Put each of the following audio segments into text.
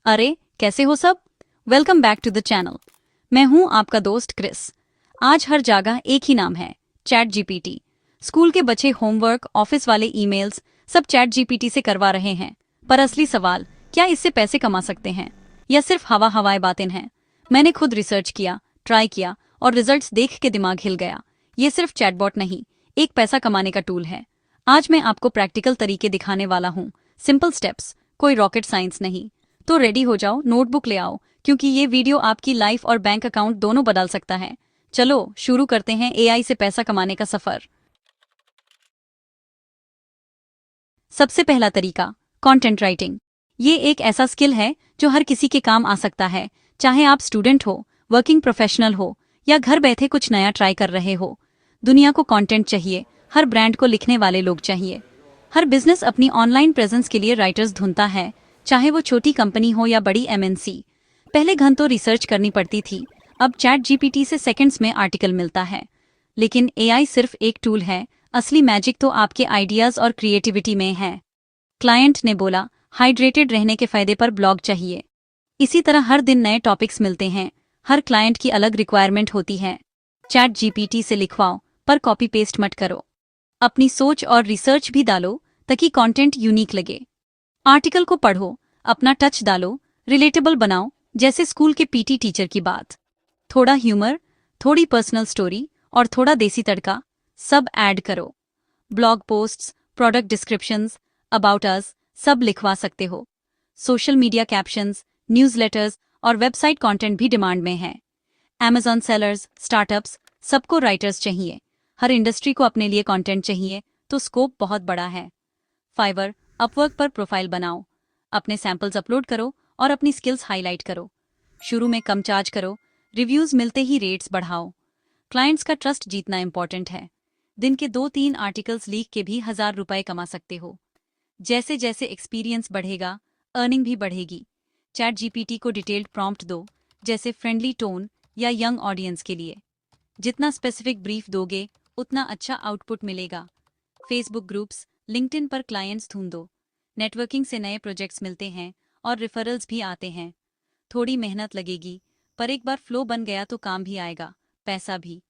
अरे कैसे हो सब। Welcome back to the channel. मैं हूं आपका दोस्त क्रिस। आज हर जगह एक ही नाम है, चैट जीपीटी। स्कूल के बच्चे होमवर्क, ऑफिस वाले ईमेल्स सब चैट जीपीटी से करवा रहे हैं। पर असली सवाल, क्या इससे पैसे कमा सकते हैं या सिर्फ हवाए बातें हैं? मैंने खुद रिसर्च किया, ट्राई किया और रिजल्ट्स देख के दिमाग हिल गया। ये सिर्फ चैटबॉट नहीं, एक पैसा कमाने का टूल है। आज मैं आपको प्रैक्टिकल तरीके दिखाने वाला हूँ, सिंपल स्टेप्स, कोई रॉकेट साइंस नहीं। तो रेडी हो जाओ, नोटबुक ले आओ, क्योंकि ये वीडियो आपकी लाइफ और बैंक अकाउंट दोनों बदल सकता है। चलो शुरू करते हैं एआई से पैसा कमाने का सफर। सबसे पहला तरीका, कंटेंट राइटिंग। ये एक ऐसा स्किल है जो हर किसी के काम आ सकता है, चाहे आप स्टूडेंट हो, वर्किंग प्रोफेशनल हो या घर बैठे कुछ नया ट्राई कर रहे हो। दुनिया को कंटेंट चाहिए, हर ब्रांड को लिखने वाले लोग चाहिए। हर बिजनेस अपनी ऑनलाइन प्रेजेंस के लिए राइटर्स ढूंढता है, चाहे वो छोटी कंपनी हो या बड़ी एमएनसी। पहले घंटों रिसर्च करनी पड़ती थी, अब चैट जीपीटी से सेकंड्स में आर्टिकल मिलता है। लेकिन एआई सिर्फ एक टूल है, असली मैजिक तो आपके आइडियाज और क्रिएटिविटी में है। क्लाइंट ने बोला, हाइड्रेटेड रहने के फायदे पर ब्लॉग चाहिए। इसी तरह हर दिन नए टॉपिक्स मिलते हैं, हर क्लाइंट की अलग रिक्वायरमेंट होती है। चैट जीपीटी से लिखवाओ, पर कॉपी पेस्ट मत करो। अपनी सोच और रिसर्च भी डालो ताकि कंटेंट यूनिक लगे। आर्टिकल को पढ़ो, अपना टच डालो, रिलेटेबल बनाओ, जैसे स्कूल के पीटी टीचर की बात। थोड़ा ह्यूमर, थोड़ी पर्सनल स्टोरी और थोड़ा देसी तड़का, सब ऐड करो। Blog posts, product descriptions, about us सब लिखवा सकते हो। सोशल मीडिया कैप्शंस, न्यूज़लेटर्स और वेबसाइट कंटेंट भी डिमांड में है। Amazon सेलर्स, स्टार्टअप्स, सबको राइटर्स चाहिए। हर इंडस्ट्री को अपने लिए कंटेंट चाहिए, तो स्कोप बहुत बड़ा है। फाइवर, अपवर्क पर प्रोफाइल बनाओ, अपने सैंपल्स अपलोड करो और अपनी स्किल्स हाईलाइट करो। शुरू में कम चार्ज करो, रिव्यूज मिलते ही रेट्स बढ़ाओ। क्लाइंट्स का ट्रस्ट जीतना इंपॉर्टेंट है। दिन के 2-3 आर्टिकल्स लीक के भी 1000 रुपए कमा सकते हो। जैसे जैसे एक्सपीरियंस बढ़ेगा, अर्निंग भी बढ़ेगी। चैट जीपीटी को डिटेल्ड प्रॉम्प्ट दो, जैसे फ्रेंडली टोन या यंग ऑडियंस के लिए। जितना स्पेसिफिक ब्रीफ दोगे, उतना अच्छा आउटपुट मिलेगा। फेसबुक ग्रुप्स, लिंक्डइन पर क्लाइंट्स ढूंढो। नेटवर्किंग से नए प्रोजेक्ट्स मिलते हैं और रेफरल्स भी आते हैं। थोड़ी मेहनत लगेगी, पर एक बार फ्लो बन गया तो काम भी आएगा, पैसा भी।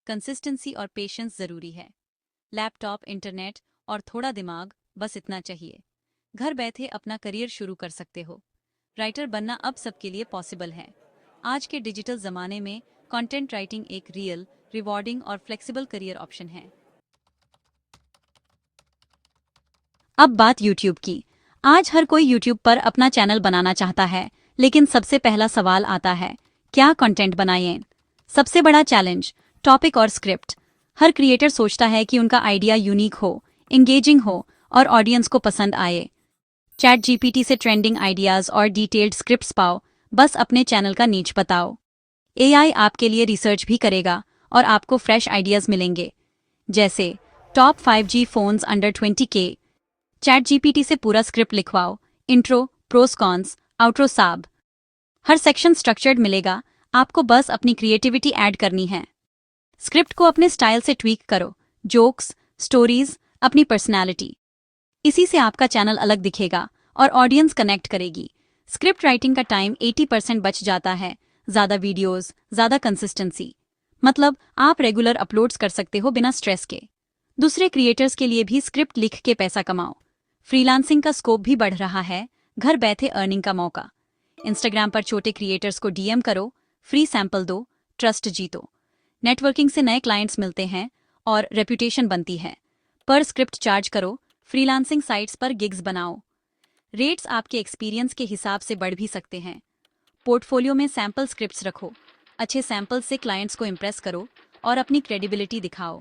कंसिस्टेंसी और पेशेंस जरूरी है। लैपटॉप, इंटरनेट और थोड़ा दिमाग, बस इतना चाहिए। घर बैठे अपना करियर शुरू कर सकते हो। राइटर बनना अब सबके लिए पॉसिबल है। आज के डिजिटल जमाने में कंटेंट राइटिंग एक रियल, रिवॉर्डिंग और फ्लेक्सिबल करियर ऑप्शन है। अब बात यूट्यूब की। आज हर कोई यूट्यूब पर अपना चैनल बनाना चाहता है, लेकिन सबसे पहला सवाल आता है, क्या कंटेंट बनाएं? सबसे बड़ा चैलेंज, टॉपिक और स्क्रिप्ट। हर क्रिएटर सोचता है कि उनका आइडिया यूनिक हो, एंगेजिंग हो और ऑडियंस को पसंद आए। चैट जीपीटी से ट्रेंडिंग आइडियाज और डिटेल्ड स्क्रिप्ट्स पाओ, बस अपने चैनल का नीच बताओ। एआई आपके लिए रिसर्च भी करेगा और आपको फ्रेश आइडियाज मिलेंगे, जैसे top 5G phones under 20K। Chat GPT से पूरा स्क्रिप्ट लिखवाओ, इंट्रो, प्रोस कॉन्स, आउट्रो साब। हर सेक्शन स्ट्रक्चर्ड मिलेगा, आपको बस अपनी क्रिएटिविटी ऐड करनी है। स्क्रिप्ट को अपने स्टाइल से ट्वीक करो, जोक्स, स्टोरीज, अपनी पर्सनैलिटी। इसी से आपका चैनल अलग दिखेगा और ऑडियंस कनेक्ट करेगी। स्क्रिप्ट राइटिंग का टाइम 80% बच जाता है, ज़्यादा वीडियोस, ज़्यादा कंसिस्टेंसी। मतलब आप रेगुलर अपलोड्स कर सकते हो बिना स्ट्रेस के। दूसरे क्रिएटर्स के लिए भी स्क्रिप्ट लिख के पैसा कमाओ। फ्रीलांसिंग का स्कोप भी बढ़ रहा है, घर बैठे अर्निंग का मौका। इंस्टाग्राम पर छोटे क्रिएटर्स को डीएम करो, फ्री सैंपल दो, ट्रस्ट जीतो। नेटवर्किंग से नए क्लाइंट्स मिलते हैं और रेपुटेशन बनती है। पर स्क्रिप्ट चार्ज करो, फ्रीलांसिंग साइट्स पर गिग्स बनाओ। रेट्स आपके एक्सपीरियंस के हिसाब से बढ़ भी सकते हैं। पोर्टफोलियो में सैंपल स्क्रिप्ट्स रखो, अच्छे सैंपल्स से क्लाइंट्स को इम्प्रेस करो और अपनी क्रेडिबिलिटी दिखाओ।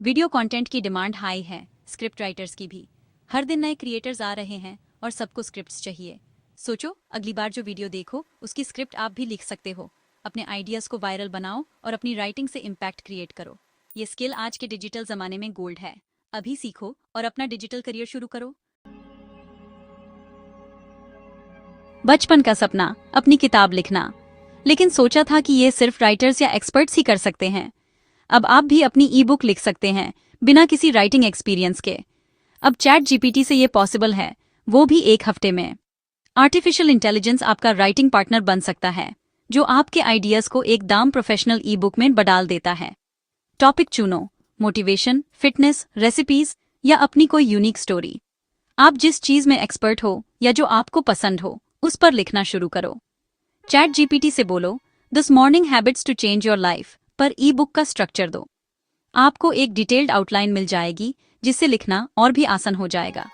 वीडियो कंटेंट की डिमांड हाई है, स्क्रिप्ट राइटर्स की भी। हर दिन नए क्रिएटर्स आ रहे हैं और सबको स्क्रिप्ट्स चाहिए। सोचो, अगली बार जो वीडियो देखो उसकी स्क्रिप्ट आप भी लिख सकते हो। अपने आइडियाज़ को वायरल बनाओ और अपनी राइटिंग से इम्पैक्ट क्रिएट करो। ये स्किल आज के डिजिटल ज़माने में गोल्ड है। अभी सीखो और अपना डिजिटल करियर शुरू करो। बचपन का सपना, अपनी किताब लिखना। लेकिन सोचा था कि ये सिर्फ राइटर्स या एक्सपर्ट्स ही कर सकते हैं। अब आप भी अपनी ई बुक लिख सकते हैं, बिना किसी राइटिंग एक्सपीरियंस के। अब चैट जीपीटी से ये पॉसिबल है, वो भी 1 हफ्ते में। आर्टिफिशियल इंटेलिजेंस आपका राइटिंग पार्टनर बन सकता है, जो आपके आइडियाज को एकदम प्रोफेशनल ई बुक में बदल देता है। टॉपिक चुनो, मोटिवेशन, फिटनेस, रेसिपीज या अपनी कोई यूनिक स्टोरी। आप जिस चीज में एक्सपर्ट हो या जो आपको पसंद हो, उस पर लिखना शुरू करो। चैट जीपीटी से बोलो, this morning habits to change your life पर ई बुक का स्ट्रक्चर दो। आपको एक डिटेल्ड आउटलाइन मिल जाएगी, जिससे लिखना और भी आसान हो जाएगा।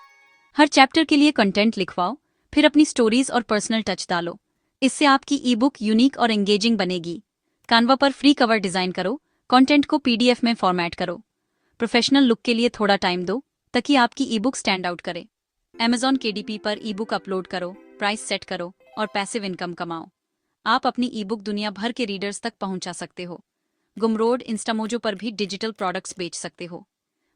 हर चैप्टर के लिए कंटेंट लिखवाओ, फिर अपनी स्टोरीज और पर्सनल टच डालो। इससे आपकी ई बुक यूनिक और एंगेजिंग बनेगी। कानवा पर फ्री कवर डिजाइन करो, कंटेंट को पीडीएफ में फॉर्मेट करो। प्रोफेशनल लुक के लिए थोड़ा टाइम दो, ताकि आपकी ई बुक स्टैंड आउट करे। Amazon KDP पर ई बुक अपलोड करो, प्राइस सेट करो और पैसिव इनकम कमाओ। आप अपनी ई बुक दुनिया भर के रीडर्स तक पहुंचा सकते हो। गुमरोड, इंस्टामोजो पर भी डिजिटल प्रोडक्ट्स बेच सकते हो।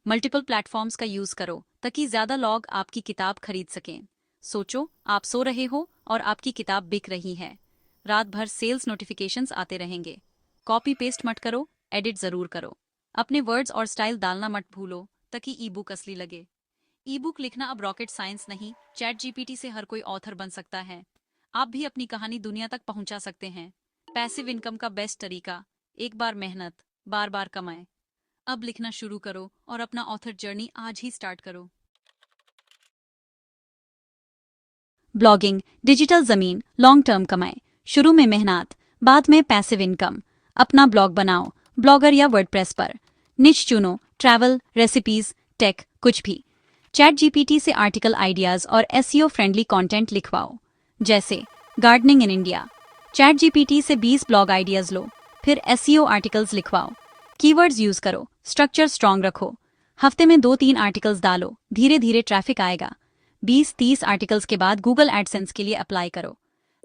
मल्टीपल प्लेटफॉर्म्स का यूज करो, ताकि ज्यादा लोग आपकी किताब खरीद सकें। सोचो, आप सो रहे हो और आपकी किताब बिक रही है। रात भर सेल्स नोटिफिकेशंस आते रहेंगे। कॉपी पेस्ट मत करो, एडिट जरूर करो। अपने वर्ड्स और स्टाइल डालना मत भूलो, ताकि ई बुक असली लगे। ई बुक लिखना अब रॉकेट साइंस नहीं, चैट जीपीटी से हर कोई ऑथर बन सकता है। आप भी अपनी कहानी दुनिया तक पहुंचा सकते हैं। पैसिव इनकम का बेस्ट तरीका, एक बार मेहनत, बार बार कमाएं। अब लिखना शुरू करो और अपना ऑथर जर्नी आज ही स्टार्ट करो। ब्लॉगिंग, डिजिटल जमीन, लॉन्ग टर्म कमाएं। शुरू में मेहनत, बाद में पैसिव इनकम। अपना ब्लॉग बनाओ, ब्लॉगर या वर्डप्रेस पर। निश चुनो, ट्रैवल, रेसिपीज, टेक, कुछ भी। चैट जीपीटी से आर्टिकल आइडियाज और एसईओ फ्रेंडली कंटेंट लिखवाओ। जैसे gardening in India, chat GPT से 20 ब्लॉग आइडियाज लो, फिर एसईओ आर्टिकल्स लिखवाओ। कीवर्ड्स यूज करो, स्ट्रक्चर स्ट्रॉन्ग रखो। हफ्ते में 2-3 आर्टिकल्स डालो, धीरे धीरे ट्रैफिक आएगा। 20-30 आर्टिकल्स के बाद गूगल एडसेंस के लिए अप्लाई करो।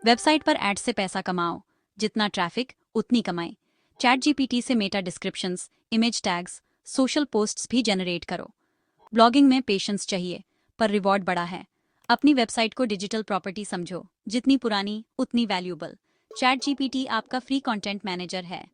वेबसाइट पर एड्स से पैसा कमाओ, जितना ट्रैफिक उतनी कमाई। चैट जीपीटी से Meta descriptions, image tags, social posts भी जनरेट करो। ब्लॉगिंग में पेशेंस चाहिए, पर रिवॉर्ड बड़ा है। अपनी वेबसाइट को डिजिटल प्रॉपर्टी समझो, जितनी पुरानी उतनी वैल्यूएबल। चैट जीपीटी आपका फ्री कंटेंट मैनेजर है।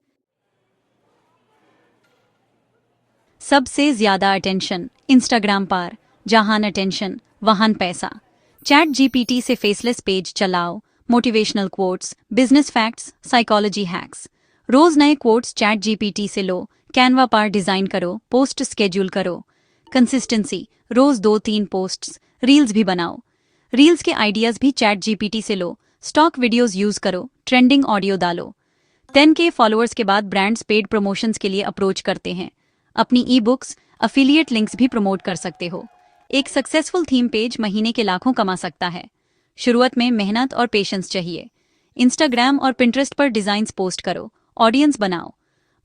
सबसे ज्यादा अटेंशन इंस्टाग्राम पर, जहां अटेंशन वहां पैसा। चैट जीपीटी से फेसलेस पेज चलाओ, motivational quotes, business facts, psychology hacks. रोज नए कोट्स चैट जीपीटी से लो, कैनवा पर डिजाइन करो, पोस्ट स्केड्यूल करो। कंसिस्टेंसी, रोज 2-3 पोस्ट्स। रील्स भी बनाओ, रील्स के आइडियाज भी चैट जीपीटी से लो। स्टॉक वीडियोस यूज करो, ट्रेंडिंग ऑडियो डालो। 10K फॉलोअर्स के बाद ब्रांड्स पेड प्रमोशंस के लिए अप्रोच करते हैं। अपनी ई बुक्स, अफिलिएट लिंक्स भी प्रमोट कर सकते हो। एक सक्सेसफुल थीम पेज महीने के लाखों कमा सकता है। शुरुआत में मेहनत और पेशेंस चाहिए। इंस्टाग्राम और पिंटरेस्ट पर डिजाइन्स पोस्ट करो, ऑडियंस बनाओ।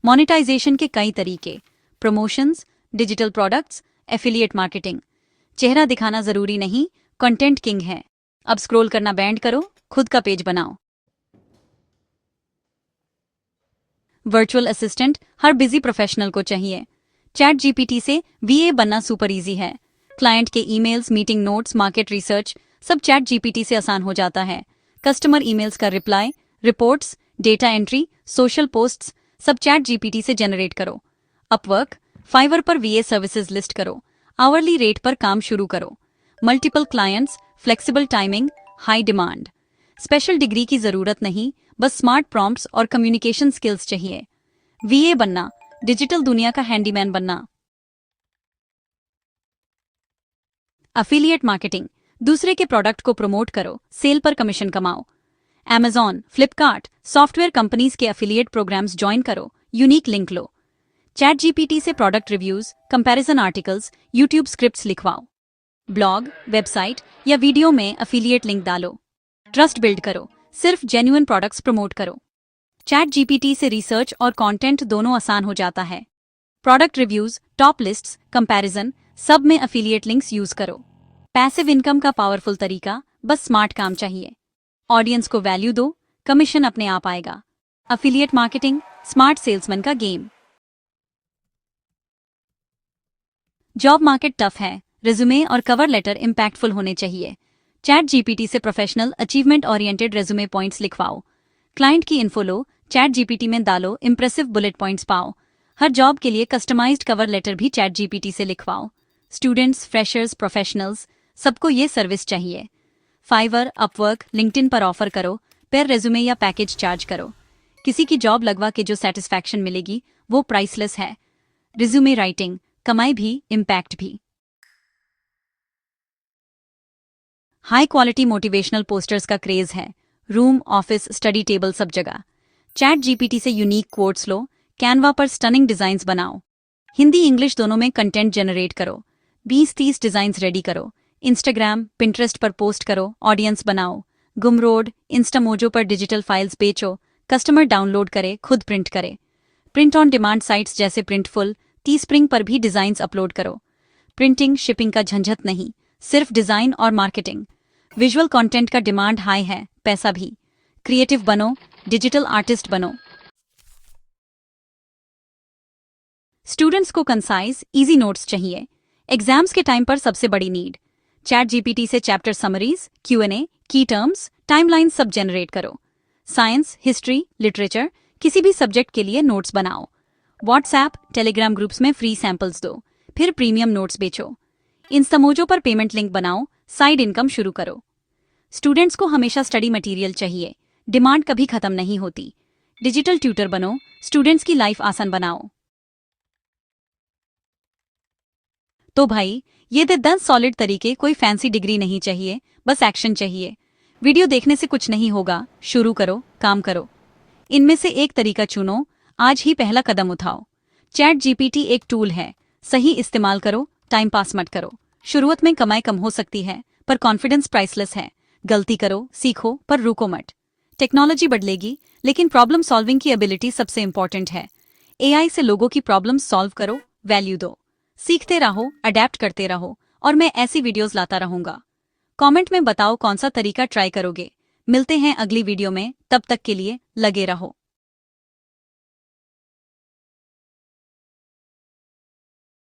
मोनेटाइजेशन के कई तरीके, promotions, digital products, affiliate marketing. चेहरा दिखाना जरूरी नहीं, कंटेंट किंग है। अब स्क्रॉल करना बैंड करो, खुद का पेज बनाओ। वर्चुअल असिस्टेंट हर बिजी प्रोफेशनल को चाहिए। चैट जीपीटी से वीए बनना सुपर इजी है। क्लाइंट के emails, meeting notes, market research सब चैट जीपीटी से आसान हो जाता है। कस्टमर ईमेल्स का reply, reports, data entry, social posts सब चैट जीपीटी से जनरेट करो। अपवर्क, फाइवर पर वीए सर्विसेज लिस्ट करो। आवरली रेट पर काम शुरू करो। Multiple clients, flexible timing, high demand. Special degree की जरूरत नहीं, बस स्मार्ट प्रॉम्प्ट्स और कम्युनिकेशन स्किल्स चाहिए। वीए बनना, डिजिटल दुनिया का हैंडीमैन बनना। अफिलिएट मार्केटिंग, दूसरे के प्रोडक्ट को प्रमोट करो, सेल पर कमीशन कमाओ। Amazon, फ्लिपकार्ट, सॉफ्टवेयर कंपनीज के अफिलिएट प्रोग्राम्स ज्वाइन करो, यूनिक लिंक लो। चैट जीपीटी से product reviews, comparison articles, YouTube scripts लिखवाओ। ब्लॉग, वेबसाइट या वीडियो में अफिलिएट लिंक डालो। ट्रस्ट बिल्ड करो, सिर्फ जेन्युइन प्रोडक्ट्स प्रमोट करो। चैट जीपीटी से रिसर्च और कंटेंट दोनों आसान हो जाता है। Product reviews, top lists, comparison सब में अफिलिएट लिंक्स यूज करो। पैसिव इनकम का पावरफुल तरीका, बस स्मार्ट काम चाहिए। ऑडियंस को वैल्यू दो, कमीशन अपने आप आएगा। अफिलिएट मार्केटिंग, स्मार्ट सेल्समैन का गेम। जॉब मार्केट टफ है, रिज्यूमे और कवर लेटर इंपैक्टफुल होने चाहिए। चैट जीपीटी से professional, achievement oriented resume points लिखवाओ। क्लाइंट की इन्फो लो, चैट जीपीटी में डालो, इंप्रेसिव बुलेट पॉइंट्स पाओ। हर जॉब के लिए कस्टमाइज्ड कवर लेटर भी चैट जीपीटी से लिखवाओ। स्टूडेंट्स, फ्रेशर्स, प्रोफेशनल्स सबको ये सर्विस चाहिए। फाइवर, अपवर्क, लिंक्डइन पर ऑफर करो, पेयर रेज्यूमे या पैकेज चार्ज करो। किसी की जॉब लगवा के जो सेटिस्फैक्शन मिलेगी वो प्राइसलेस है। रिज्यूमे राइटिंग, कमाई भी, इम्पैक्ट भी। हाई क्वालिटी मोटिवेशनल पोस्टर्स का क्रेज है। रूम, ऑफिस, स्टडी टेबल सब जगह। चैट जीपीटी से यूनिक कोट्स लो, कैनवा पर स्टनिंग डिजाइन्स बनाओ। हिंदी इंग्लिश दोनों में कंटेंट जनरेट करो। 20-30 डिजाइन्स रेडी करो। इंस्टाग्राम, पिंटरेस्ट पर पोस्ट करो, ऑडियंस बनाओ। गुमरोड, इंस्टामोजो पर डिजिटल फाइल्स बेचो, कस्टमर डाउनलोड करे, खुद प्रिंट करे। प्रिंट ऑन डिमांड साइट्स जैसे प्रिंटफुल, टीस्प्रिंग पर भी डिजाइन्स अपलोड करो। प्रिंटिंग, शिपिंग का झंझट नहीं, सिर्फ डिजाइन और मार्केटिंग। विजुअल कंटेंट का डिमांड हाई है, पैसा भी। क्रिएटिव बनो, डिजिटल आर्टिस्ट बनो। स्टूडेंट्स को कंसाइज, इजी नोट्स चाहिए। एग्जाम्स के टाइम पर सबसे बड़ी नीड। चैट जीपीटी से चैप्टर समरीज, Q&A, की टर्म्स, टाइमलाइन सब जनरेट करो। साइंस, हिस्ट्री, लिटरेचर, किसी भी सब्जेक्ट के लिए नोट्स बनाओ। व्हाट्सएप, टेलीग्राम ग्रुप्स में फ्री सैंपल्स दो, फिर प्रीमियम नोट्स बेचो। इंस्टामोजो पर पेमेंट लिंक बनाओ, साइड इनकम शुरू करो। स्टूडेंट्स को हमेशा स्टडी मटेरियल चाहिए, डिमांड कभी खत्म नहीं होती। डिजिटल ट्यूटर बनो, स्टूडेंट्स की लाइफ आसान बनाओ। तो भाई, ये थे 10 सॉलिड तरीके। कोई फैंसी डिग्री नहीं चाहिए, बस एक्शन चाहिए। वीडियो देखने से कुछ नहीं होगा, शुरू करो, काम करो। इनमें से एक तरीका चुनो, आज ही पहला कदम उठाओ। चैट जीपीटी एक टूल है, सही इस्तेमाल करो, टाइम पास मत करो। शुरुआत में कमाई कम हो सकती है, पर कॉन्फिडेंस प्राइसलेस है। गलती करो, सीखो, पर रुको मत। टेक्नोलॉजी बदलेगी, लेकिन प्रॉब्लम सॉल्विंग की एबिलिटी सबसे इंपॉर्टेंट है। एआई से लोगों की प्रॉब्लम सॉल्व करो, वैल्यू दो। सीखते रहो, अडेप्ट करते रहो, और मैं ऐसी वीडियोस लाता रहूंगा। कमेंट में बताओ कौन सा तरीका ट्राई करोगे। मिलते हैं अगली वीडियो में, तब तक के लिए लगे रहो।